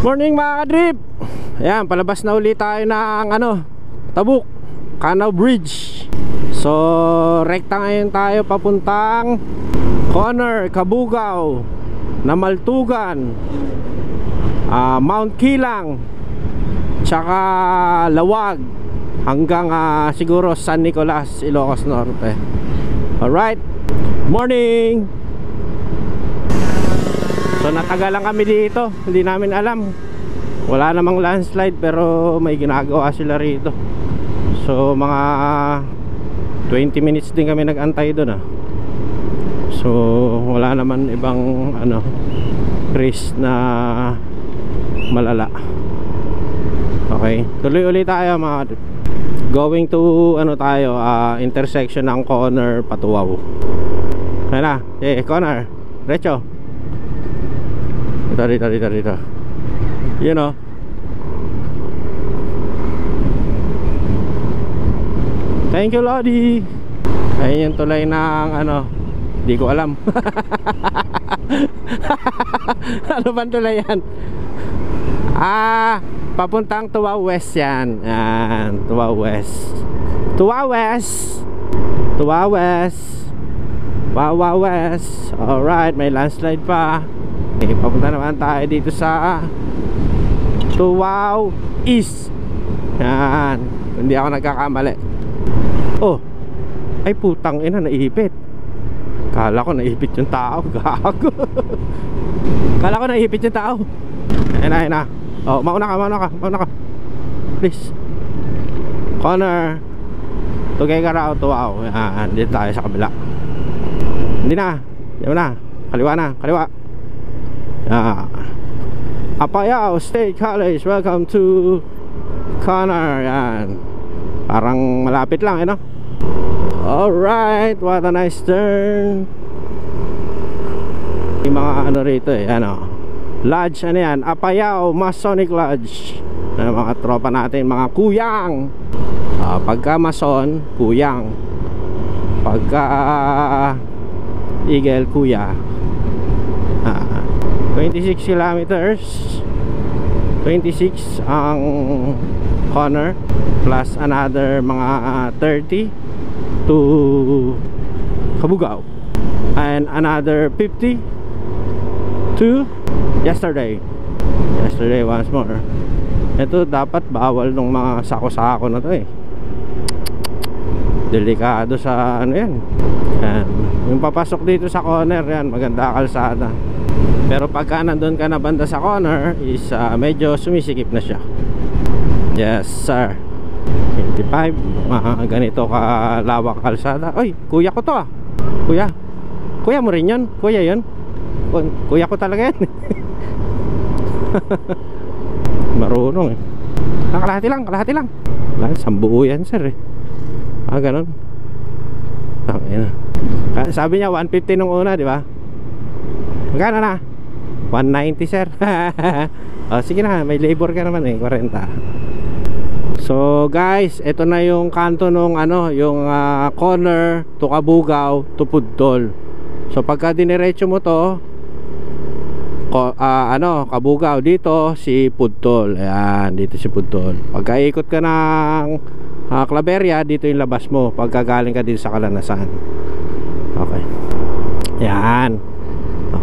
Morning mga kadrip. Ayan, palabas na ulit tayo ng Tabuk, Canal Bridge. So, rekta ngayon tayo papuntang Conner, Cabugao, Namaltugan, Mount Kilang, tsaka Lawag, hanggang siguro San Nicolas, Ilocos Norte. Alright, morning. So natagalan kami dito, hindi namin alam. Wala namang landslide pero may ginagawa sila rito. So mga 20 minutes din kami nag-antay doon. So wala naman ibang risk na malala. Okay, tuloy ulit tayo mga. Going to intersection ng Conner Patuwaw. Ayan na, Conner, diretso. Dito. You know. Thank you, Lodi. Ayun yung tulay ng di ko alam. Ano bang tulay yan? Papuntang Tuwa West yan. Yan, Tuwa West. Tuwa West. Tuwa West. Wawa West. Alright, may landslide pa. Okay, papunta naman tayo dito sa Tuwa East. Yan, hindi ako nagkakamali. Oh, ay putang ina, naipit. Kala ko naipit yung tao. Gago. Kala ko naipit yung tao. Ayun na. Oh, mauna ka. Please. Conner, Tuguegarao, Tuwao. Yan, dito tayo sa kabila. Hindi na. Yan na. Kaliwa. Apayao State College. Welcome to Conner. Yan. Parang malapit lang, Alright, what a nice turn. Yung mga rito Lodge, yan, Apayao Masonic Lodge. Mga tropa natin, mga kuyang. Pagka Mason, kuyang. Pagka Eagle, kuya. 26 kilometers. 26 ang Conner, plus another mga 30 to Cabugao, and another 50 to yesterday once more. Ito dapat bawal nung mga sako-sako na to delikado sa yan. Yung papasok dito sa Conner, yan, maganda kalsada. Pero pagka nandun ka na banda sa Conner is medyo sumisikip na siya. Yes sir. 25, ganito kalawak kalsada. Oy, kuya ko to Kuya mo rin yun? Kuya yun? Kuya ko talaga yan. Marunong kalahati lang. Sambuo yan sir ganun. Sabi niya 150 nung una, di ba? Magkano na? 190 sir. Sige na, may labor ka naman 40. So guys, ito na yung kanto nung yung Conner to Cabugao to Pudtol. So pagka diniretso mo to Cabugao, dito si Pudtol. Ayan, dito si Pudtol. Pagka ikot ka ng Claveria, dito yung labas mo pagka galing ka dito sa Kalanasan. Okay. Yan.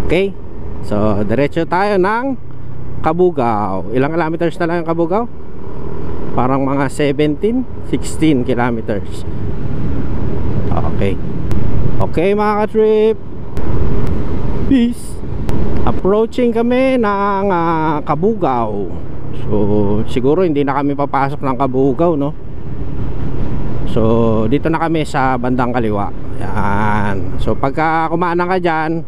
Okay. So diretso tayo ng Cabugao. Ilang kilometers na lang yung Cabugao? Parang mga 16 kilometers. Okay mga ka-trip, peace. Approaching kami ng Cabugao. So siguro hindi na kami papasok ng Cabugao, So dito na kami sa bandang kaliwa. Yan. So pagka kumanan ka dyan,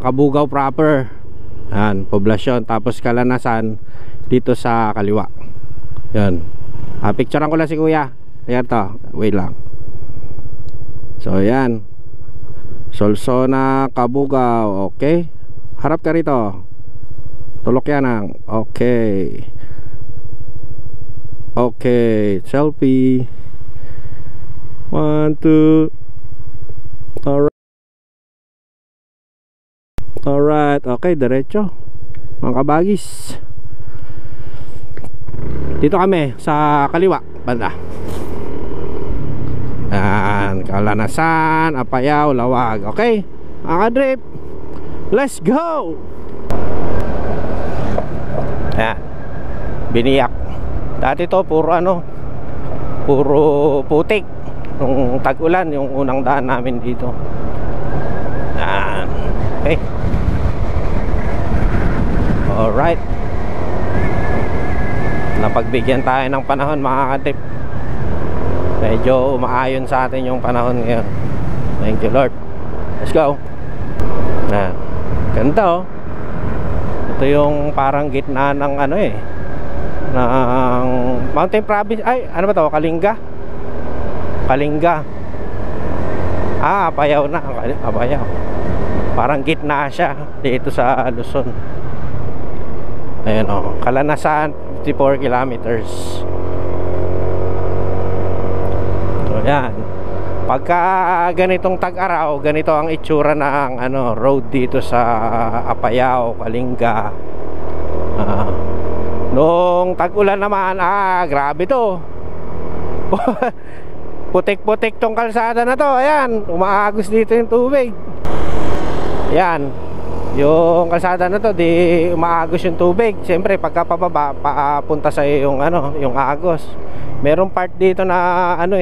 Cabugao proper, yan, poblasyon. Tapos Kalanasan dito sa kaliwa. Yan. Picturean ko lang si kuya. Ayan to, wait lang. So yan, Solsona, Cabugao. Okay, harap ka rito. Tulok yan ang. Okay, selfie. 1, 2. Alright, okay, diretso mga kabagis. Dito kami sa kaliwa banda. Yan, Kalanasan, Apayao, Lawag. Okay, mga ka-drip, let's go! Yan, Biniyak. Dati to puro ano, puro putik. Nung tag-ulan, yung unang daan namin dito. Yan, okay. Alright, napagbigyan tayo ng panahon mga ka-drip. Medyo umaayon sa atin yung panahon ngayon. Thank you Lord. Let's go. Na, ganda oh. Ito yung parang gitna ng ano ng Mountain Province. Ay, ano ba to? Kalinga? Kalinga. Apayao na. Apayao. Parang gitna siya dito sa Luzon. Ayan oh. Kalanasan, 54 kilometers. Yan. Pagka ganitong tag-araw, ganito ang itsura ng ano, road dito sa Apayao, Kalinga. Nung tag-ulan naman, grabe to. Putik-putik tong kalsada na to. Ayan, umaagos dito yung tubig. Ayan. Yung kalsada na to, di umaagos yung tubig. Siyempre, pagka pababa, papunta sa yung ano, yung agos. Merong part dito na ano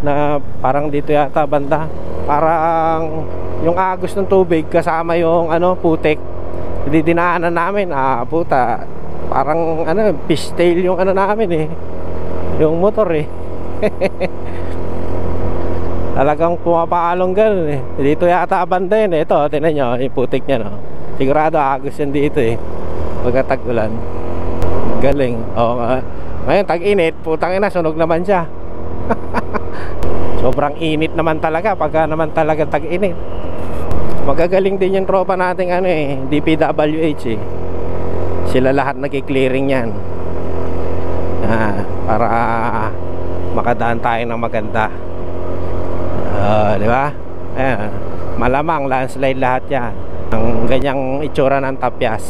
na parang dito yata banda, parang yung agos ng tubig kasama yung ano putik, hindi dinaanan namin. Puta, parang ano fishtail yung ano namin yung motor talagang pumapaalong ganun dito yata banda yun ito, tingnan nyo yung putik nya no, sigurado agos yan dito pagka tag-ulan. Galing. Ngayon tag-init, putang ina, sunog naman siya. Sobrang init naman talaga pagka naman talaga tag-init. Magagaling din yung tropa nating ano DPWH Sila lahat nagki-clearing yan. Para makadaan tayo ng maganda. Di ba? Ayan, malamang landslide lahat yan. Ang ganyang itsura ng Tapyas.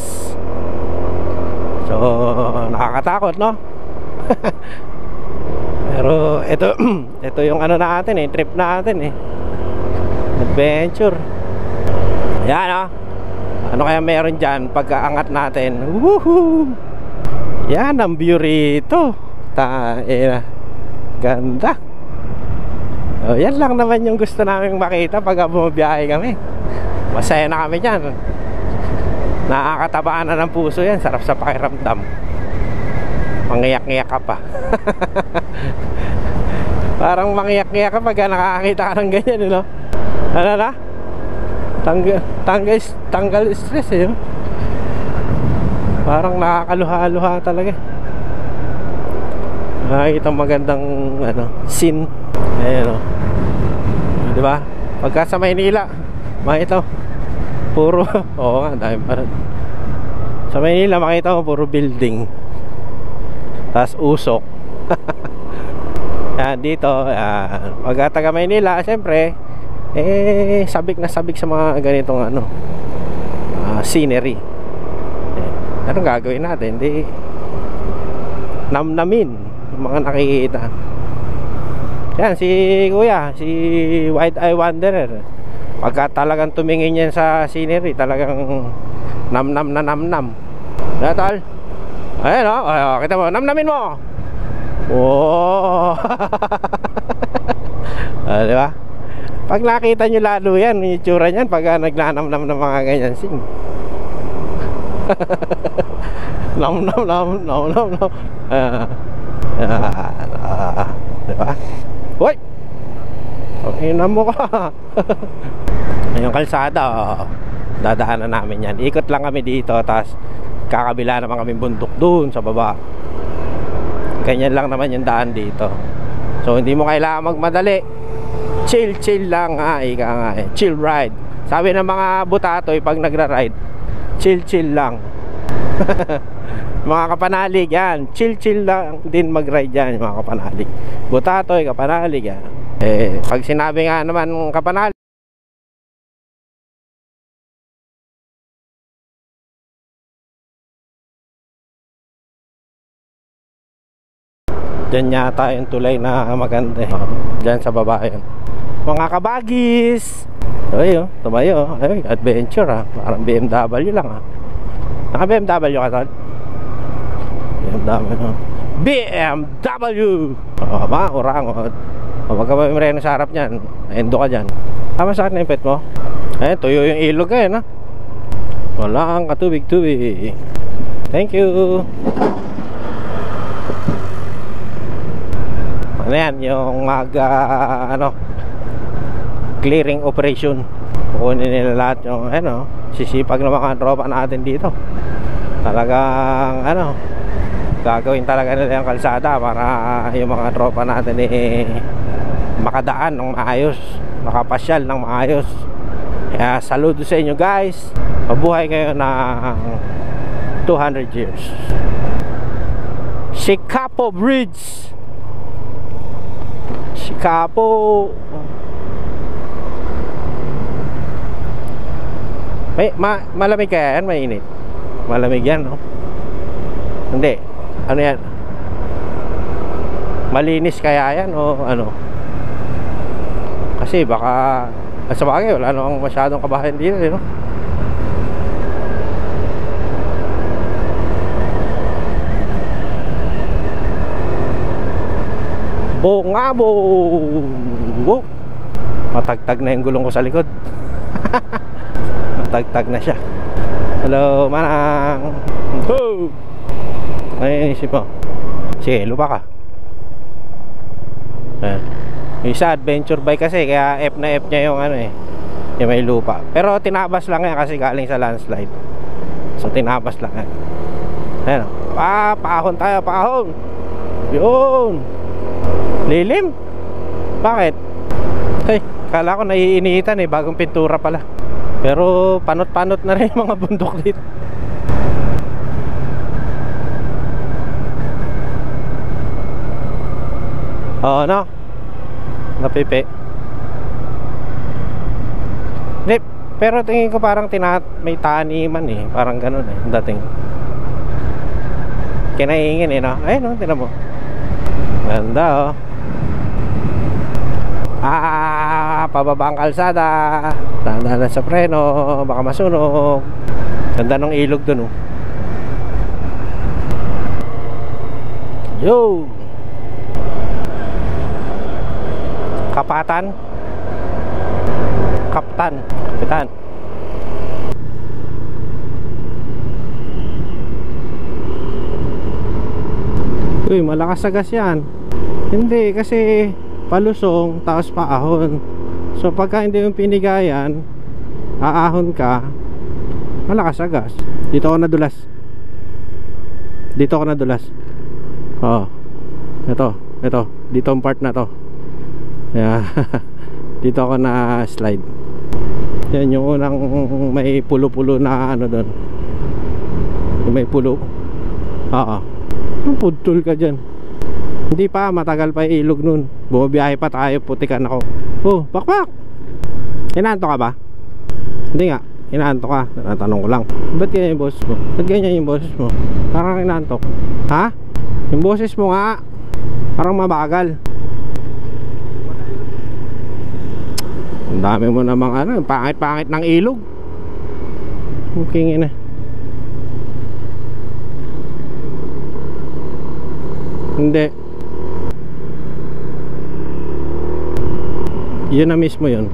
So, nakakatakot, no? Pero ito yung ano natin trip natin adventure. Yan ano kaya meron dyan pagkaangat natin. Woohoo! Yan ang view rito. Ganda. Yan lang naman yung gusto namin makita pag bumabiyahe kami. Masaya na kami dyan. Nakakatabaan na ng puso yan. Sarap sa pakiramdam. Mangiyak-ngiyak ka pa. Parang mangiyak-ngiyak ka pag nakakakita ka ng ganyan Ano na? Tanggal stress Parang nakakaluha-luha talaga. Nakakita magandang scene. Ayan diba? Pagka sa Maynila, makita puro oo nga, dahil parang sa Maynila makita mo puro building, tas usok. Yan dito, pagka taga Maynila, siyempre sabik na sabik sa mga ganitong scenery. Anong gagawin natin? Di namnamin yung mga nakikita. Yan si kuya, si Wide Eye Wanderer, pagka talagang tumingin yan sa scenery, talagang namnam na namnam. Natal, ayan kita mo, namnamin mo. Wow. Diba? Pag nakita nyo lalo yan, yung itsura nyan pag naglanamnam ng mga ganyan scene. Nam. Diba? Hoy! Ina mo ka. Yung kalsada, dadaanan namin yan. Ikot lang kami dito, tapos kakabila naman kami bundok dun sa baba. Ganyan lang naman yung daan dito. So hindi mo kailangan magmadali. Chill lang ika nga chill ride. Sabi ng mga butatoy pag nagra-ride, chill lang. Mga kapanalig yan, chill lang din mag-ride yan mga kapanalig. Butatoy, kapanalig yan. Pag sinabi nga naman kapanalig Diyan yata yung tulay na maganda eh. Diyan sa baba yun. Mga kabagis! Ay, tumayo. Ay, adventure ha. Parang BMW lang ha. Naka BMW ka tol? BMW! O ba, orangot. O wag ka ba mereno sa harap niyan. Endo ka dyan. Masakit na yung pet mo? Ayun, tuyo yung ilog ka yun ha. Walang katubig-tubig. Thank you. Ano yan, yung clearing operation. Kukunin nila lahat yung sisipag ng mga tropa natin dito. Talagang gagawin talaga nila yung kalsada para yung mga tropa natin makadaan ng maayos, makapasyal ng maayos. Kaya saludo sa inyo guys. Mabuhay kayo ng 200 years. Shikapo Bridge. Shikapo. Malamig kaya yan? Mainit? Malamig yan, no? Hindi. Ano yan? Malinis kaya yan o ano? Kasi baka sa bagay wala namang masyadong kabahayan dito, no? Bongabo! Matagtag na yung gulong ko sa likod. Matagtag na siya. Hello, manang. Oh! Ay, isip mo. Sige, lupa ka. Yung isa adventure bike kasi, kaya F na F niya yung yung may lupa. Pero tinabas lang yan kasi galing sa landslide. So tinabas lang yan. Ayan o. Paahon tayo, paahon. Yun. Lilim. Bakit? Ay, kala ko naiinitan bagong pintura pala. Pero panot-panot na rin yung mga bundok dito. Oo, no? Napipi. Hindi, pero tingin ko parang may taniman parang ganun ang dating. Kinaingin no? Ayun no, tinan mo. Ganda pababa ang kalsada. Dahan-dahan sa preno, baka masunog. Ganda ng ilog dun Yo! Kapitan. Uy, malakas sa gas yan. Hindi, kasi palusong tapos paahon. So pagka hindi yung pinigayan, aahon ka, malakas sa gas. Dito ako nadulas. Oo. Ito. Dito ang part na to. Yeah. Dito ako na slide. Yan yung unang may pulo-pulo na doon. Yung may pulo. Oo. Pudtol ka dyan. Hindi pa, matagal pa yung ilog nun. Bumabiyahe pa tayo, putikan ako. Oh, bakbak! Inaanto ka ba? Hindi nga, inaanto ka. Natanong ko lang. Ba't ganyan yung boses mo? Parang inaantok. Ha? Yung boses mo nga parang mabagal. Ang dami mo namang pangit-pangit ng ilog. Okay na. Hindi. Yun na mismo yun.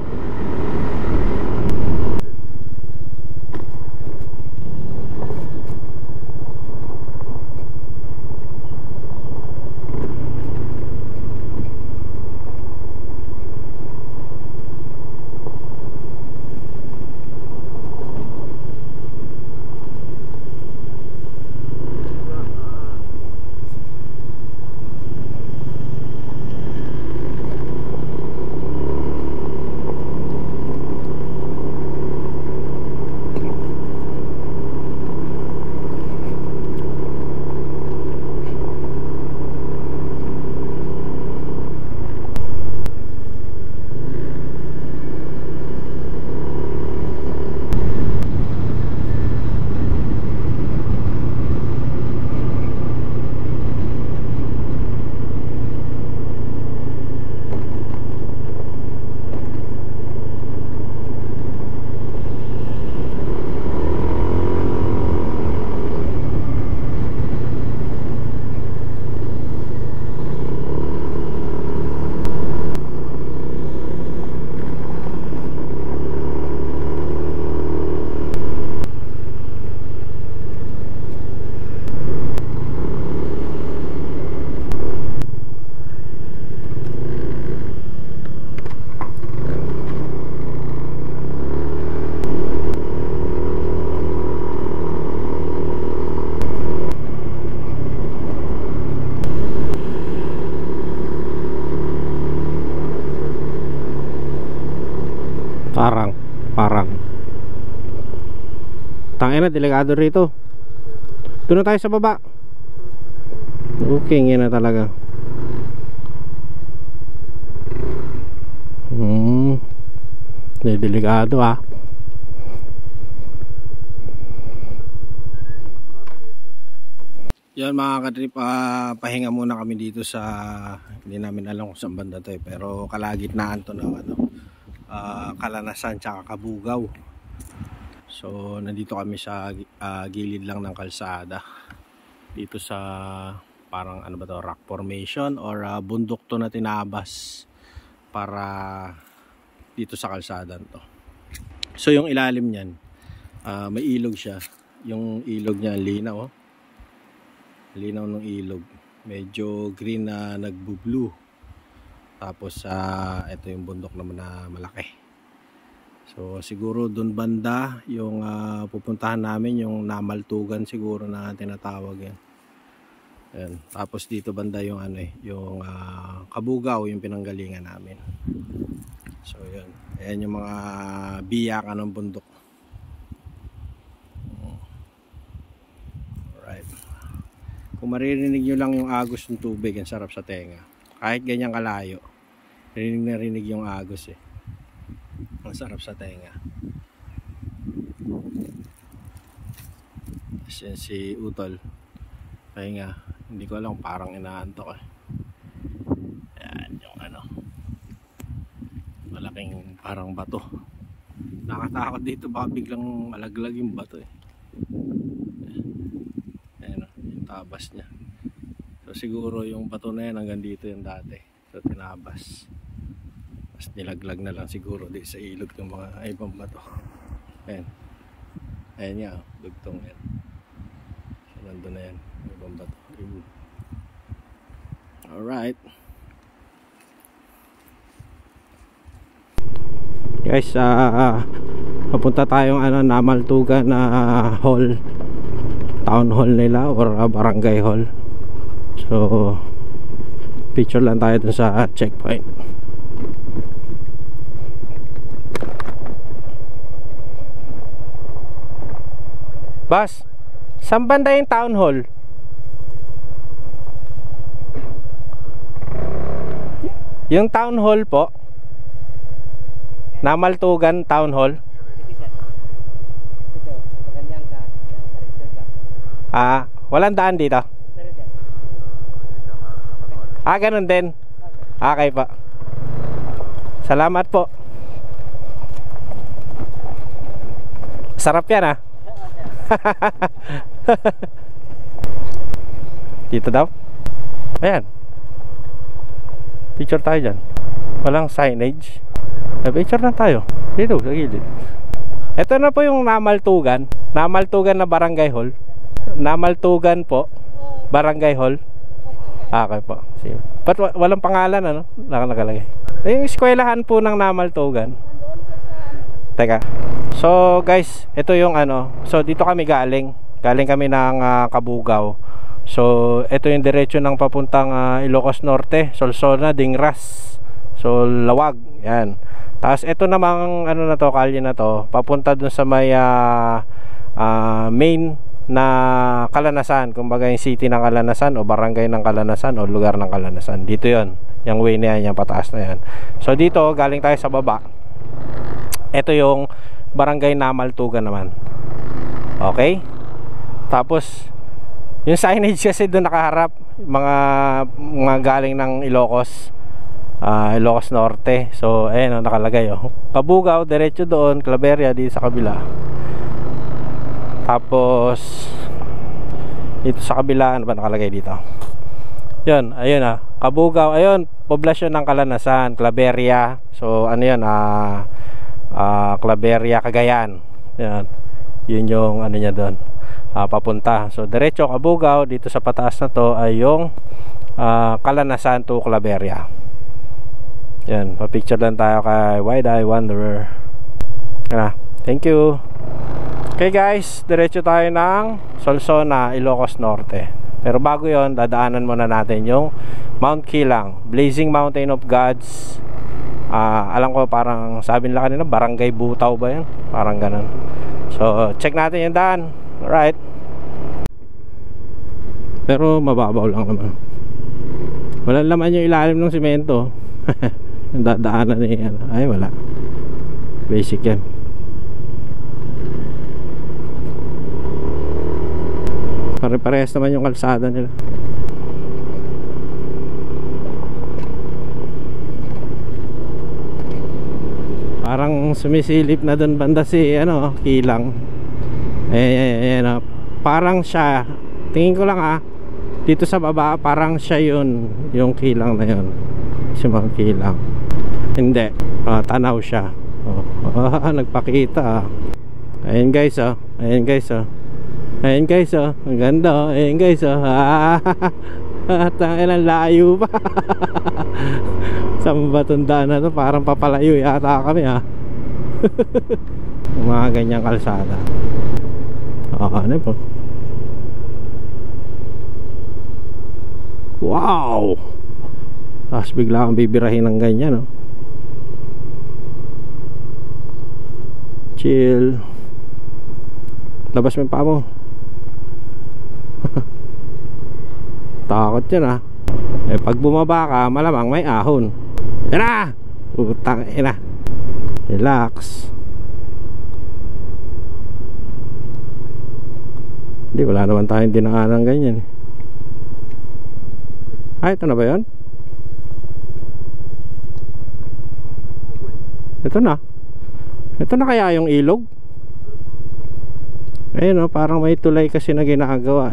Ayan na, delikado rito. Doon na tayo sa baba. Okay, yan na talaga. Delikado ah. Yan mga katrip, pahinga muna kami dito sa, hindi namin alam kung saan banda to pero kalagitnaan to ng Kalanasan tsaka Kabugaw. So nandito kami sa gilid lang ng kalsada dito sa parang ano ba to, rock formation or bundok to na tinabas para dito sa kalsada to. So yung ilalim niyan, may ilog siya. Yung ilog niya linaw, oh. Linaw ng ilog, medyo green na nagbo-blue. Tapos ito yung bundok naman na malaki. So siguro doon banda yung pupuntahan namin, yung Namaltugan siguro na tinatawag yan. Ayan. Tapos dito banda yung yung Kabugaw, yung pinanggalingan namin. So yun, ayan yung mga biyakan ng bundok. Alright. Kung maririnig nyo lang yung agos ng tubig, ang sarap sa tenga. Kahit ganyan kalayo, rinig na rinig yung agos eh. Ang sarap sa tenga. Kasi si Utol, kaya nga, hindi ko alam, parang inaantok eh. Ayan yung malaking parang bato. Nakatakot dito, baka biglang malaglag yung bato eh. Tabas niya. So siguro yung bato na yan hanggang dito yung dati. So tinabas. Mas nilaglag na lang siguro di sa ilog ng mga ibang bato. Ayan. Ayan niya, dugtong yan. So nandun na yan, ibang bato. Alright. Guys, papunta tayong Namaltugan hall. Town hall nila or barangay hall. So picture lang tayo dun sa checkpoint. Boss, saan banda yung town hall? Yung town hall po, Namaltugan town hall. Walang daan dito. Ganun din. Okay po. Salamat po. Sarap yan Dito daw. Ayan. Picture tayo dyan. Walang signage. Picture na tayo. Dito sa gilid. Ito na po yung Namaltugan. Namaltugan na barangay hall. Namaltugan po, barangay hall. Okay po. But walang pangalan nakalagay. Yung eskwelahan po ng Namaltugan. Teka. So guys, ito yung so dito kami galing. Galing kami ng Kabugaw. So ito yung diretso ng papuntang Ilocos Norte, Solsona, Dingras. So Lawag, yan. Tapos ito namang na to, kalye na to, papunta dun sa may main na Kalanasan, kumbaga yung city ng Kalanasan o barangay ng Kalanasan o lugar ng Kalanasan. Dito yon, yung way na yan, yung pataas na yan. So dito galing tayo sa baba. Ito yung barangay Namaltugan naman. Okay. Tapos yung signage kasi doon nakaharap, mga galing ng Ilocos, Ilocos Norte. So ayan nakalagay Kabugaw diretso doon, Claveria dito sa kabila. Tapos dito sa kabila, ano ba nakalagay dito? Yun, ayun Kabugaw, ayun, poblasyon ng Kalanasan, Claveria. So ano yun, Claveria, Cagayan. Yan. Yun yung niya doon, papunta. So diretso Kabugaw, dito sa pataas na to ay yung Kalanasan to Claveria. Yan, pa-picture lang tayo kay Wide Eye Wanderer. Thank you. Okay guys, diretso tayo ng Solsona, Ilocos Norte. Pero bago yon, dadaanan muna natin yung Mount Kilang, Blazing Mountain of Gods. Alam ko parang sabi nila kanina, Barangay Butaw ba yan? Parang ganun. So check natin yung daan. Alright. Pero mababaw lang naman. Walang laman yung ilalim ng simento. Yung dadaanan na yan. Ay wala. Basic yan. Pare-parehas naman yung kalsada nila. Parang sumisilip na doon banda si ano, Kilang. Parang siya. Tingin ko lang dito sa baba parang siya yun, yung Kilang na yun. Si Mang Kilang. Hindi, tanaw siya. Nagpakita. Ayun guys, ayun guys, ayun guys, ang ganda. Ayun guys, tangilang layo pa. Sa batundaan na to, parang papalayo yata kami mga ganyang kalsada. Ano po? Wow! Tapos bigla kang bibirahin ng ganyan, no? Chill. Labas mo yung paa mo. Takot yan pag bumaba ka, malamang may ahon. Yan na! Utang ina. Relax. Hindi, wala naman tayong dinaanan ganyan. Ito na ba yun? Ito na. Ito na kaya yung ilog? Ayun parang may tulay kasi na ginagawa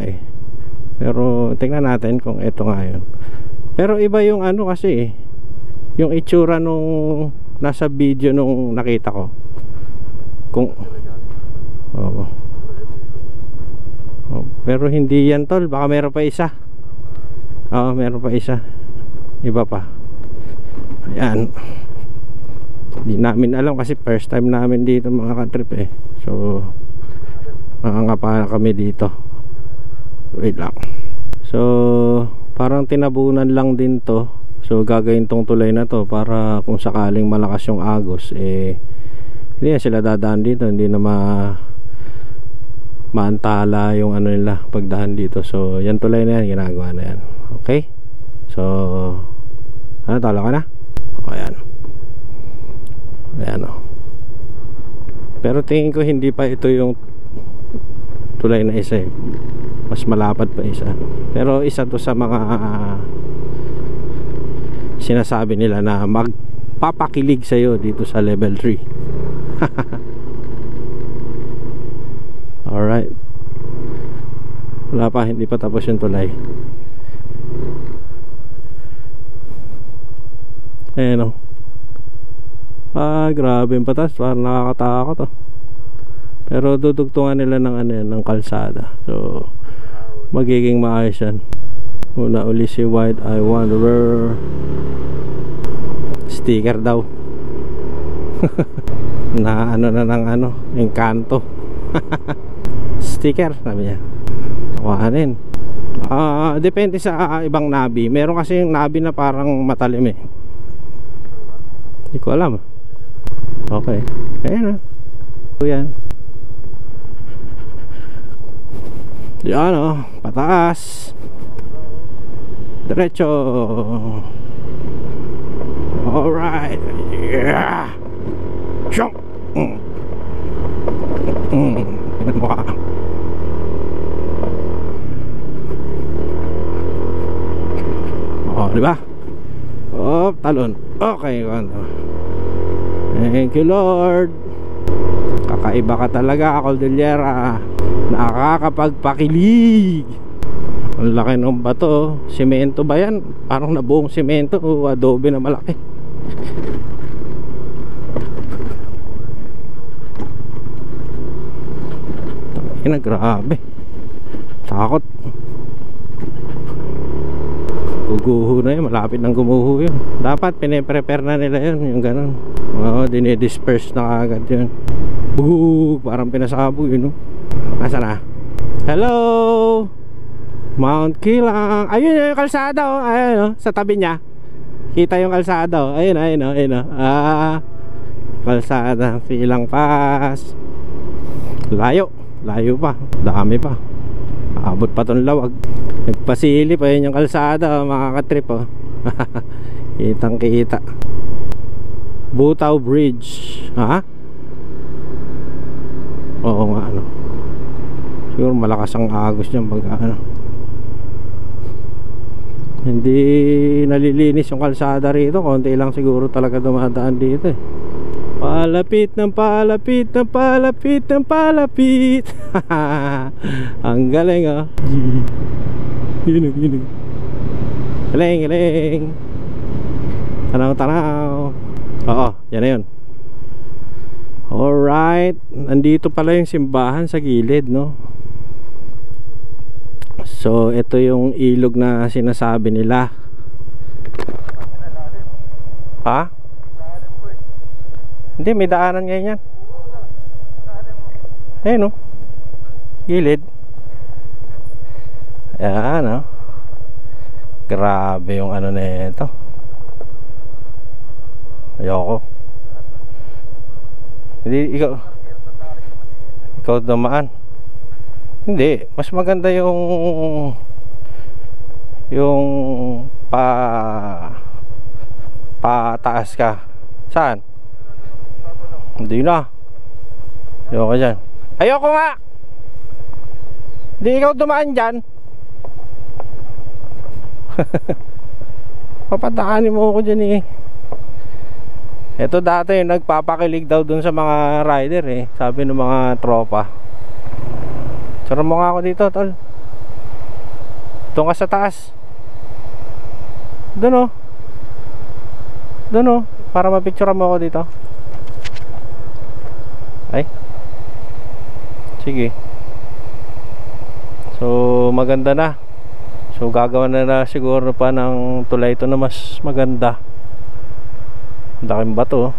Pero tingnan natin kung ito nga yun. Pero iba yung kasi yung itsura nung nasa video nung nakita ko. Kung pero hindi yan tol, baka meron pa isa. Meron pa isa. Iba pa. Ayan. Hindi namin alam kasi first time namin dito mga ka-trip So nakangapa na kami dito. Wait lang. So parang tinabunan lang din to. So gagawin tong tulay na to para kung sakaling malakas yung agos hindi na sila dadaan dito. Hindi na maantala yung nila pagdaan dito. So yan tulay na yan, ginagawa na yan. Okay. So tala ka na? Ayan. Ayan Pero tingin ko hindi pa ito yung tulay na isa Mas malapad pa isa. Pero isa to sa mga sinasabi nila na magpapakilig sa'yo dito sa level 3. Alright. Wala pa, hindi pa tapos yung tulay. Ayan grabe yung patas. Parang nakakatakot Pero dudugtungan nila ng kalsada. So magiging maayos yan. Una uli si White I Wanderer. Sticker daw. Na na ng Encanto. Sticker sabi niya. Kuhanin. Depende sa ibang nabi. Meron kasi yung nabi na parang matalim Hindi ko alam. Okay. Ayan Yan. Yan pataas. Diretso. Alright. Yeah. Jump. Tingnan mo diba? Talon. Okay. Thank you Lord. Kakaiba ka talaga, Cordillera. Nakakapagpakilig. Ang laki ng bato. Semento ba yan? Parang nabuong semento o adobe na malaki. Grabe. Takot. Guguho na yun. Malapit ng gumuho yun. Dapat piniprepare na nila yun. Yung ganun. Dinidisperse na agad yun. Parang pinasabog yun Nasaan na? Hello Mount Kilang. Ayun yung kalsada Ayun sa tabi niya. Kita yung kalsada Ayun kalsada Kilang Pass. Layo, layo pa, dami pa. Abot pa tong lawag. Nagpasili pa yun yung kalsada, mga katrip, oh. Kitang kita. Butaw Bridge. Ha? Oo nga, ano. Siguro malakas ang agos niyan pag ano. Hindi nalilinis yung kalsada rito. Konti lang siguro talaga dumadaan dito eh. Palapit ng palapit ng palapit ng palapit. Ang galing, oh. Galing. Tanaw. Oo, yan na yun. Alright. Nandito pala yung simbahan sa gilid, no? So, ito yung ilog na sinasabi nila. Ha? Hindi, may daanan ngayon yan. Ayun, no? Gilid. Ayan, no? Grabe yung ano na ito. Ayoko. Hindi, ikaw dumaan. Hindi, mas maganda yung pataas ka. Saan? Hindi na. Ayoko dyan. Ayoko nga. Hindi ikaw dumaan dyan. Papadaanin mo ako dyan eh. Ito dati nagpapakilig daw dun sa mga rider eh. Sabi ng mga tropa. Sara mo nga ako dito, tol. Doon ka sa taas. Doon, oh. Doon, oh. Para mapicture mo ako dito. Ay. Sige. So maganda na. So gagawa na siguro pa ng tulay ito na mas maganda. Daking bato.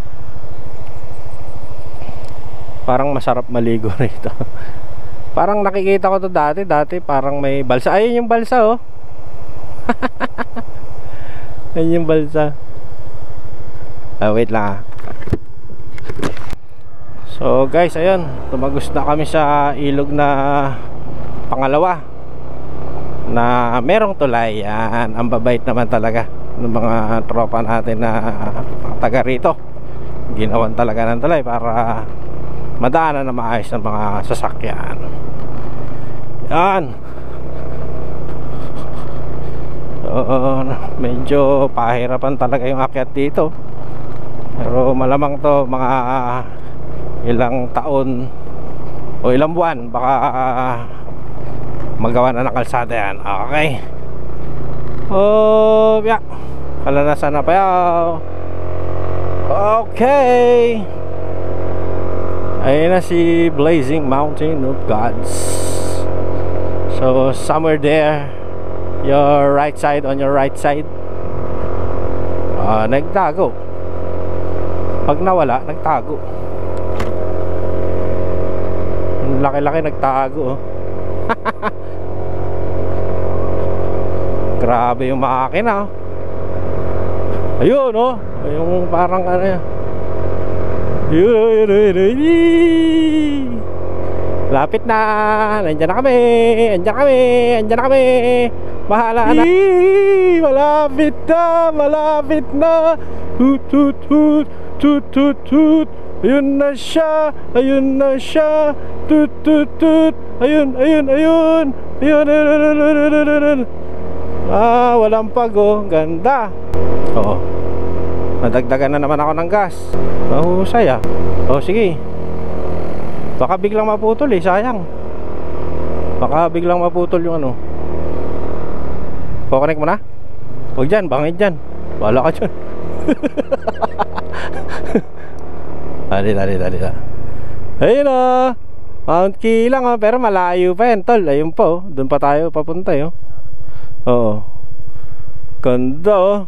Parang masarap maligo rito. Parang nakikita ko to dati parang may balsa. Ayun yung balsa, oh. Ayun yung balsa. Wait lang, ah. So guys, ayun, tumagos na kami sa ilog na pangalawa na merong tulay. Yan, ang babait naman talaga ng mga tropa natin na taga rito. Ginawan talaga ng tulay para madaanan na maayos ng mga sasakyan. Yan. Medyo pahirapan talaga yung akyat dito. Pero malamang to mga ilang taon o ilang buwan baka magawa na ng kalsada yan. Okay. Oh, yeah. Kalanasan na pa yaw. Okay. Ayun na si Blazing Mountain of Gods. So somewhere there, your right side, on your right side, nagtago. Pag nawala, nagtago. Laki-laki nagtago, oh. Grabe yung makina, oh. Ayun, oh. Yung parang ano yan. Lapit na. Nandiyan na kami. Bahala na. Malapit na. Tut tut tut. Tut tut tut. Ayun na siya. Tut tut tut. Ayun. Walang pago. Ganda. Oo. Nadagdagan na naman ako ng gas. Mahusay, ah. O sige. Baka biglang maputol eh, sayang. Baka biglang maputol yung ano. Kukonek mo na? Huwag dyan, bangit dyan. Bahala ka dyan. Dali. Ayun, oh. Mount Kilang, oh. Pero malayo pa yan, tol. Ayun po, oh. Doon pa tayo papunta, oh. Oo. Ganda, oh.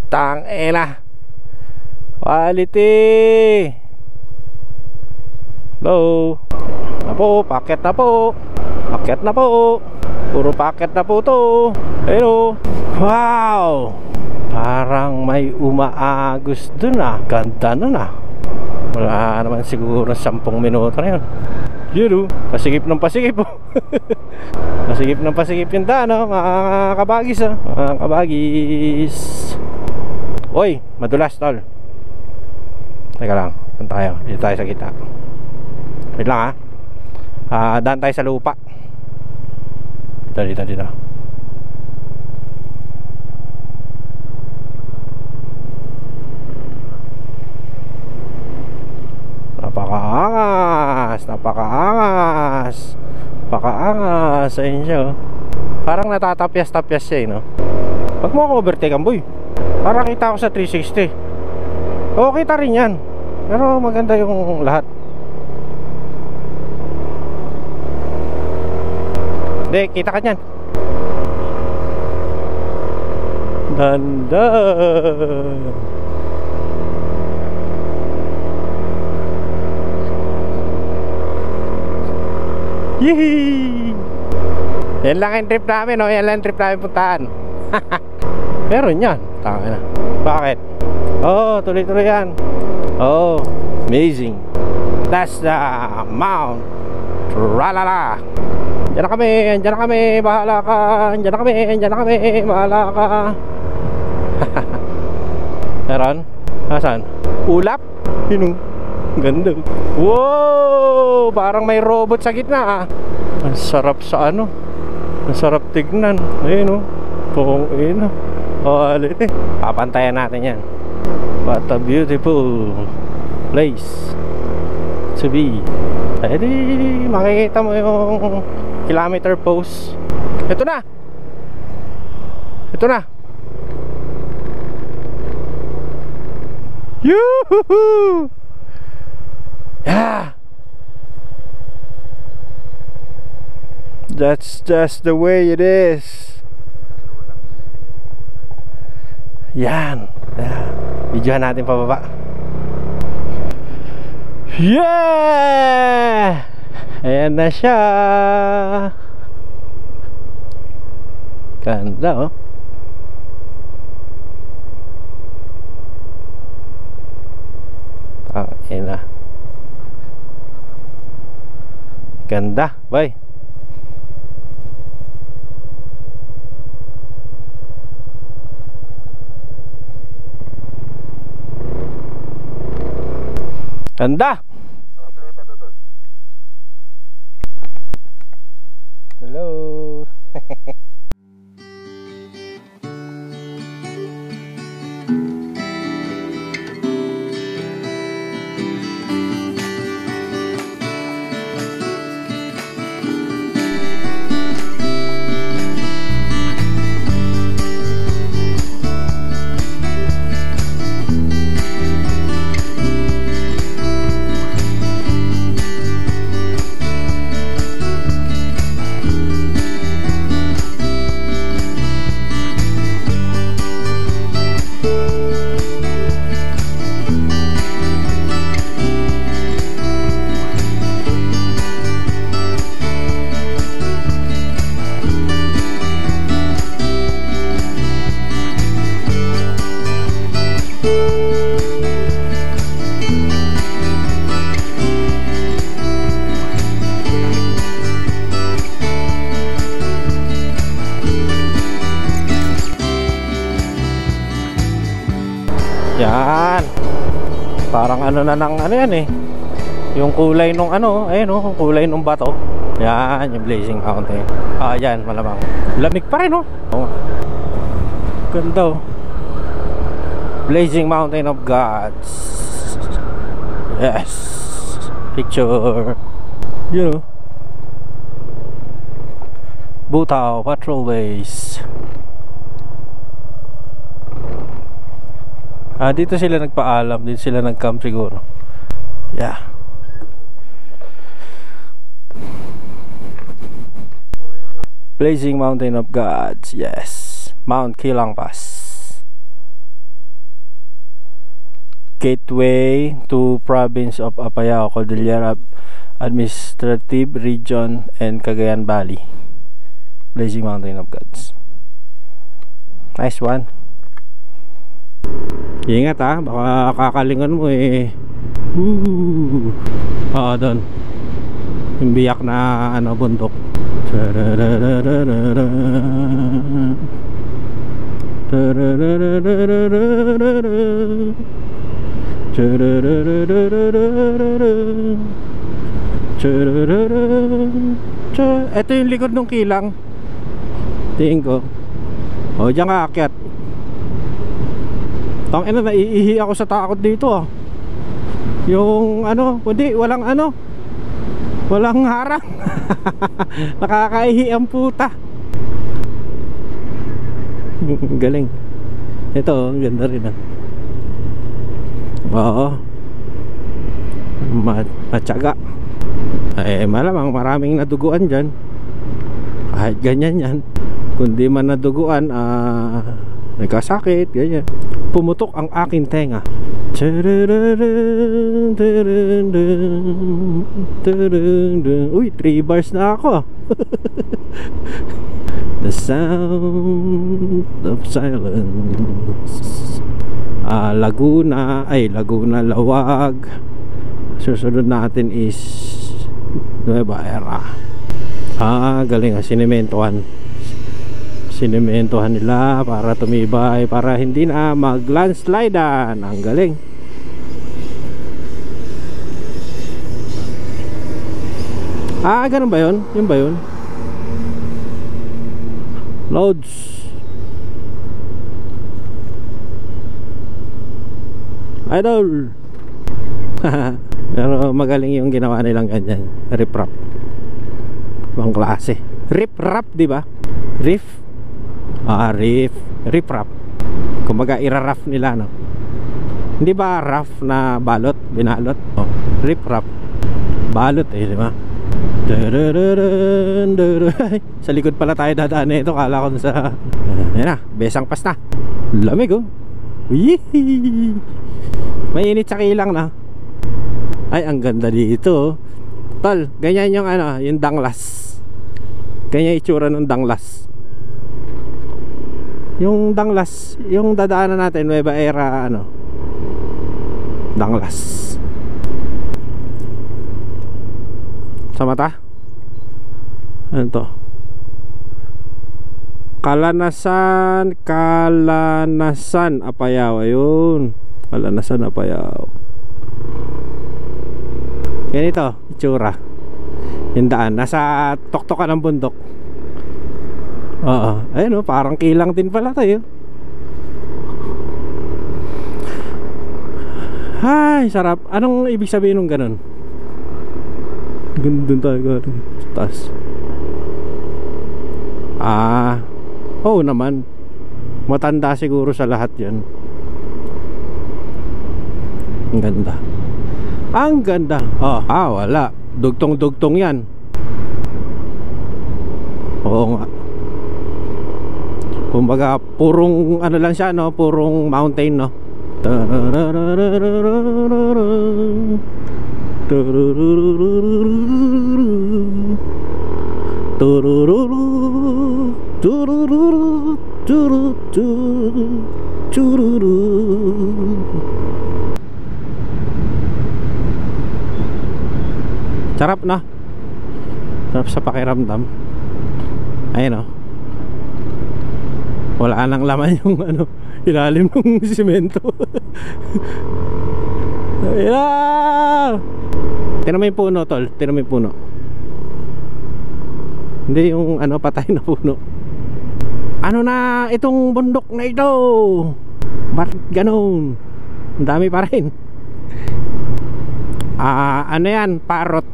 Tangina. Quality. Hello. Paket na po. Puro paket na po to. Hello. Wow. Parang may umaagos dun, ah. Ganda nun, ah. Wala naman siguro 10 minuto na yun. Yun, pasigip ng pasigip. Pasigip ng pasigip yung daan, mga kabagis, mga kabagis. Oy, madulas tol. Teka lang, daan tayo. Dito tayo sa kita. Wait lang daan tayo sa lupa. Dito. Napakaangas sa inyo. Parang natatapyas-tapyas siya no. Pag mo ako overtake boy, para kita ako sa 360. Oo, kita rin yan, pero maganda yung lahat. Hindi, kita ka nyan. Dandan. Yee! Yan lang yung trip namin, no? Yan lang yung trip namin puntaan. Meron yan. Tanga na. Bakit? Oh, tuloy-tuloy yan. Oh, amazing. That's the Mount Tralala. Diyan na kami, bahala ka. Diyan na kami, bahala ka. Meron? Nasaan? Ulap? Yun. Ganda. Wow! Parang may robot sa gitna Ang sarap sa ano. Ang sarap tignan. Ayun Pong ino. Alit Papantayan natin yan. What a beautiful place to be. Eh di makikita mo yung kilometer post. Ito na. Yoo-hoo! Yeah. That's just the way it is. Yan. Videohan natin pababa. Yeah! Ayan na siya. Ganda Ayan na. Ganda, bye. Ganda. Hello. Yan. Parang ano na ng ano yan yung kulay nung ano, ayun kulay nung bato. Yan, yung Blazing Mountain. Yan, malamang. Lamig pa rin Ganda Blazing Mountain of Gods. Yes. Picture. Butaw Patrol Base. Dito sila nagpaalam, dito sila nag-camp siguro. Yeah. Blazing Mountain of Gods. Yes. Mount Kilang Pass. Gateway to province of Apayao, Cordillera Administrative Region and Cagayan Valley. Blazing Mountain of Gods. Nice one. Ingat baka kakalingan mo doon. Yung biyak na ano, bundok. Ito yung likod ng kilang. Tingin ko. O, diyan ka aakyat. Tangina, naiihi ako sa takot dito ah. Yung ano, kundi walang ano, walang harang. Nakakaihi ang puta. Galing. Ito, ang ganda rin ah. Oo. Matyaga. Malamang maraming naduguan dyan. Kahit ganyan yan. Kundi man naduguan, nagkasakit, ganyan. Pumutok ang aking tenga. Uy, 3 bars na ako. The sound of silence. Laguna, Laguna, Lawag. Susunod natin is Nueva Era. Galing, sinementohan nila para tumibay, para hindi na mag-landslidean. Ang galing. Ganun ba yun? Yun ba yun? Loads. Idol. Pero magaling yung ginawa nilang ganyan. Rip-rap. Ibang klase. Rip-rap, di ba? Riff. Rip-rap. Kumbaga iraraf nila, no? Hindi ba raf na balot, binalot? Rip-rap. Balot di ba? Sa likod pala tayo dadaan ito. Kala ko sa yan na, besang pas na. Lamig oh. Mainit sa kilang na. Ay, ang ganda dito. Tol, ganyan yung ano, yung danglas. Ganyan itsura ng danglas. Yung danglas, yung dadaanan natin, Nueva Era, ano, danglas. Sa mata? Ano to? Kalanasan, Apayao. Ayun, Kalanasan, Apayao. Ganito, itsura. Yung daan, nasa tuktokan ng bundok. Oo, ayun o, parang kilang din pala tayo. Ay, sarap. Anong ibig sabihin ng ganun? Doon tayo galing sa taas. Oo naman. Matanda siguro sa lahat yan. Ang ganda. Ang ganda. Wala. Dugtong-dugtong yan. Oo nga. Kumbaga purong ano lang siya, no? Purong mountain, no? Sarap na. Sarap sa pakiramdam. Ayun oh. Wala nang laman yung ano, ilalim ng simento. Ayun. Tingnan mo yung puno, tol. Tingnan mo yung puno. Hindi yung ano, patay na puno. Ano na itong bundok na ito? Ba't ganun? Ang dami pa rin. Ano yan? Paroton.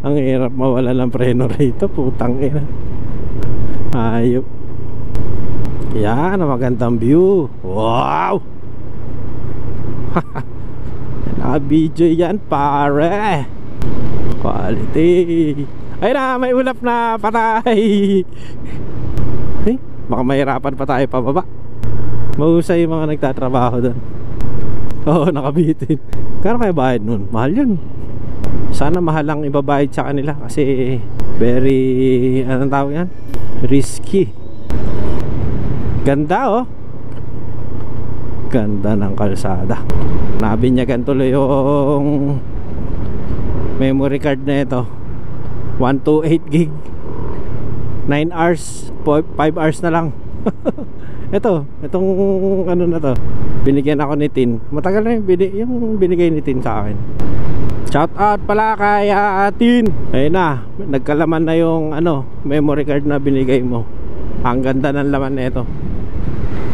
Ang hirap mawala ng preno rito. Putang ina. Ayop. Yan, magandang view. Wow. Naka-video yan, pare. Quality. Ay na, may ulap na patay. Baka mahirapan pa tayo pababa. Mahusay yung mga nagtatrabaho doon. Oo, nakabitin. Kano kaya bayad nun? Mahal yun. Sana mahal ang ibabayad sa kanila. Kasi very, anong tawag yan? Risky. Ganda oh. Ganda ng kalsada. Nabinyagan tuloy yung memory card na ito. 128 gig, 9 hours, 5 hours na lang. Itong ano na to, binigyan ako ni Tin. Matagal na yung binigay ni Tin sa akin. Shout out pala kay Tin. Ayun na, nagkalaman na yung ano, memory card na binigay mo. Ang ganda ng laman na ito.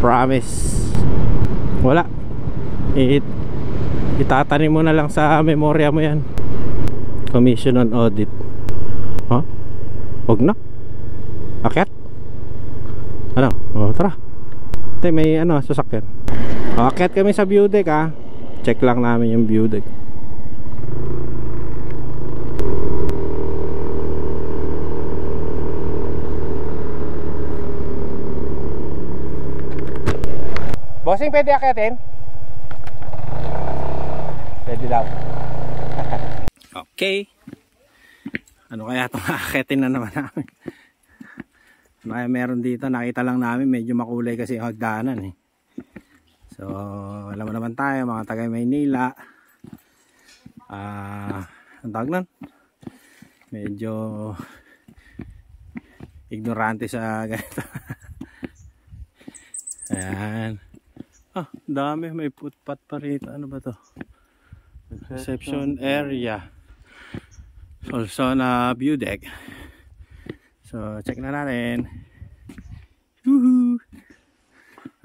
Promise. Wala, itatanim mo na lang sa memorya mo yan. Commission on audit. Huh? Huwag na. Akyat? Ano? O, tara. Ito, may ano, sasakyan. O, akyat kami sa view deck, ha. Check lang namin yung view deck. Bossing, pwede akyatin? Pwede daw. Okay. Ano kaya itong akyatin na naman namin? Ano kaya meron dito? Nakita lang namin, medyo makulay kasi yung hagdanan eh. So, alam mo naman tayo, mga taga Maynila. Ang tawag nun? Medyo ignorante sa ganito. Ayan. Dami, may footpath pa rito. Ano ba to? Reception area. Also na view deck. So check na natin. Woohoo!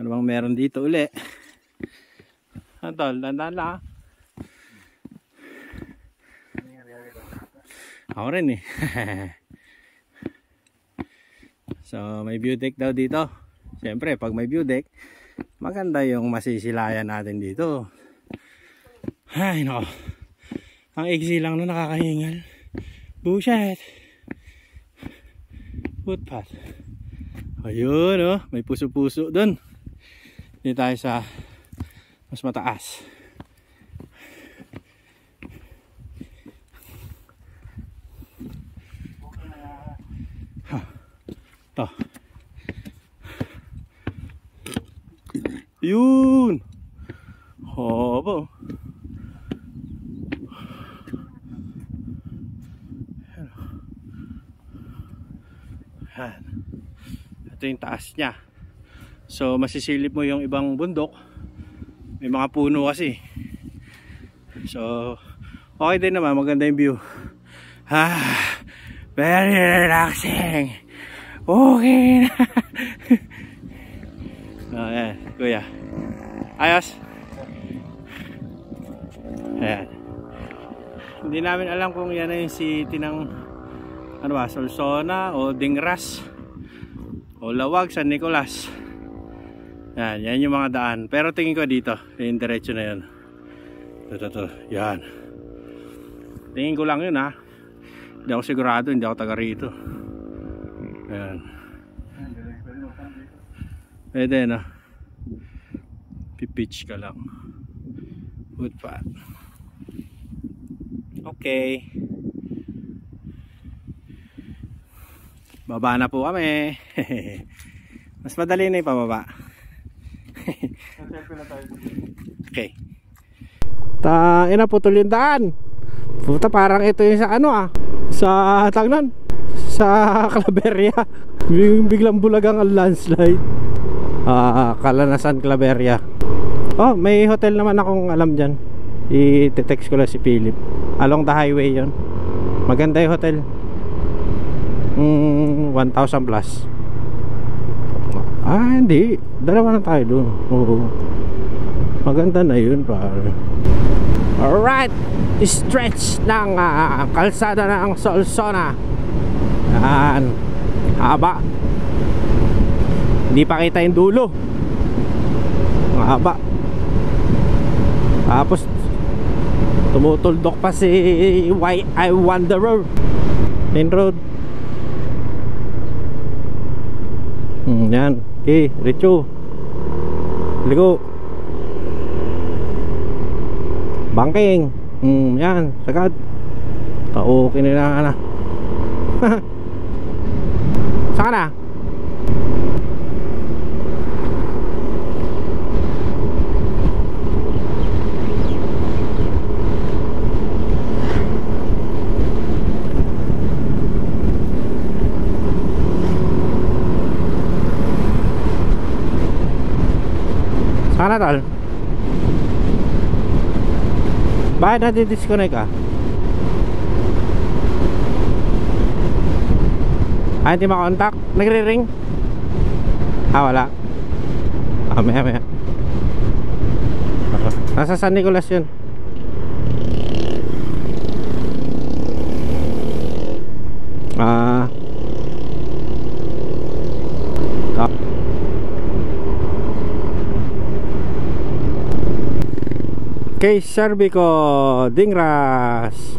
Ano bang meron dito uli? Ano tol? Dandan lang. Ako rin eh. So may view deck daw dito. Siyempre pag may view deck, maganda yung masisilayan natin dito. Ay nako, ang iksi lang na nakakahingal. Bullshit. Footpath. Ayun oh, may puso-puso dun. Dito tayo sa mas mataas. To. Yun. Hobo. Ito yung taas niya. So masisilip mo yung ibang bundok. May mga puno kasi. So okay din naman, maganda yung view. Very relaxing. Okay. Ayan, kuya. Ayos. Ayan. Hindi namin alam kung yan na yung city ng ano ba, Solsona o Dingras o Lawag, San Nicolas. Yan yung mga daan. Pero tingin ko dito, yung diretso na yun. Ito. Yan. Tingin ko lang yun ha. Hindi ako sigurado, hindi ako taga rito. Ayan. Pwede no. Pipitch ka lang. Footpath. Okay. Baba na po kami. Mas madali na yung pababa. Okay. Ina putol yung daan. Puta, parang ito yung sa ano sa tagnan, sa Claveria. Biglang bulagang ang landslide. Kalanasan Claveria. Oh, may hotel naman akong alam dyan. I-text ko lang si Philip. Along the highway yon. Maganda yung hotel. 1,000 plus. Hindi. Dalawa na tayo doon. Oo. Maganda na yun, pare. Alright. Stretch ng kalsada ng Solsona. Yan. Haba. Hindi pa kita yung dulo. Haba. Tapos tumutuldok pa si Y.I. Wanderer. Main road. Yan. Okay, Richo. Ligo. Banking. Yan, sagad. Okay na. Saan na? Bakit nadi-disconnect ka? Ay, hindi makontak? Nagre-ring? Ah, wala. Ah, maya. Nasa San Nicolas yun. Ah. Kay Cervico Dingras.